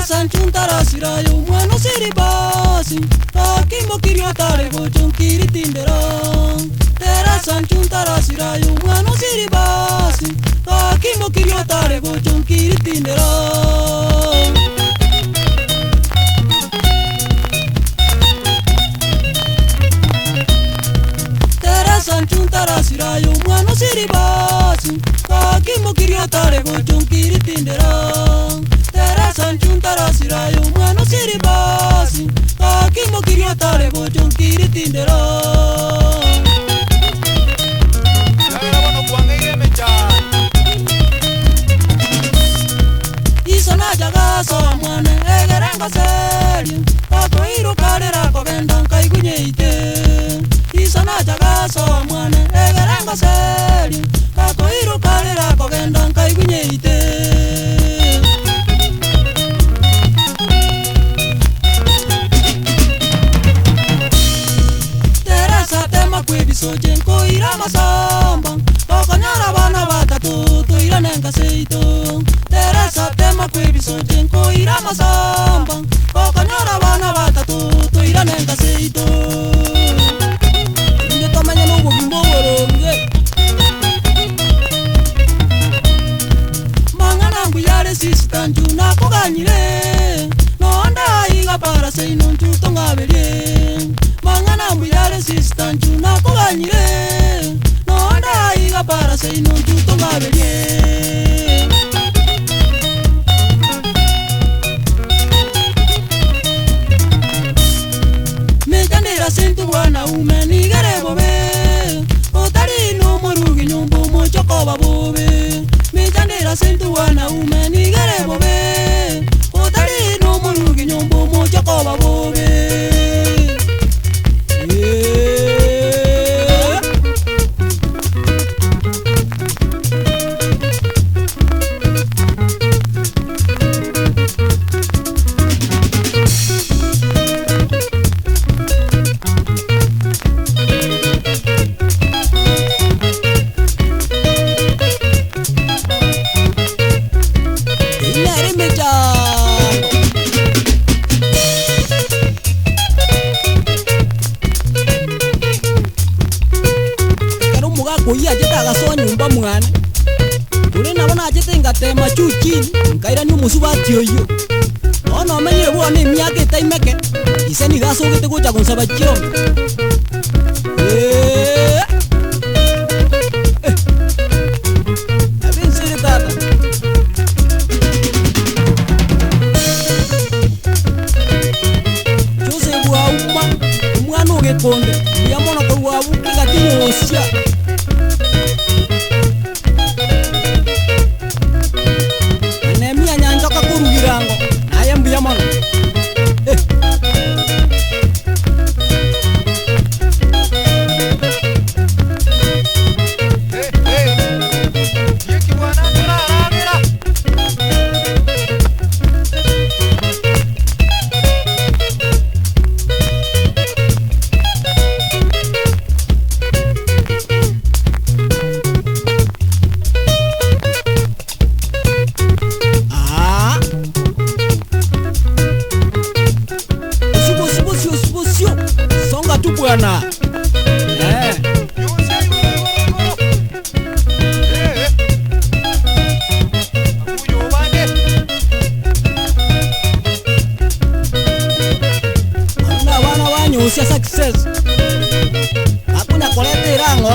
sanchuntara sirayo mwana siribasi takimo kiriotare bochonkiri tindera. Tera sanchuntara sirayo mwana siribasi takimo kiriotare bochonkiri tindera. Sanchuntara sirayo mwana siribasi takimo kiriotare bochonkiri tindera. Tera sanchuntara sirayo mwana siribasi takimo kiriotare bochonkiri tindera. Isana jagaso mwana egerenga seri takoiro kalera kogenda nkaigunyite. Isana jagaso mwana egerenga seri takoiro kalera kogenda nkaigunyite. Teresa tema kwebisoje nkoira masamba okonyara bana batatu tuira nenga seito. Teresa tema kwebisoje nkoira masamba okonyara bana batatu tuira nenga seito. Tomanya no bugimbo woronge mangana mbuyare sister njuna kuganyire nonda iga para sei non tuto ngaberie. Mangana mbuyare sister njuna kuganyire nonda iga para sei non tuto ngaberie. Mejandira sentu wana umeni bobe mejandira sentu wana umeni gare bobe otari no murugi nyombo moja koba bobe. Kuya jeta gaso nyumba mwana uri nabona jete ngatema chuchini nkaira ni musubati yoyo ono menye bone myaka itaimeke iseni gaso gete kuja konsaba chiro. Abinsiri tata Jose bwa umwana ugekonde yamona ko wabu kigatimo osya. Songa tu bwana. Wana wanyo usia success. Hakuna kolete rango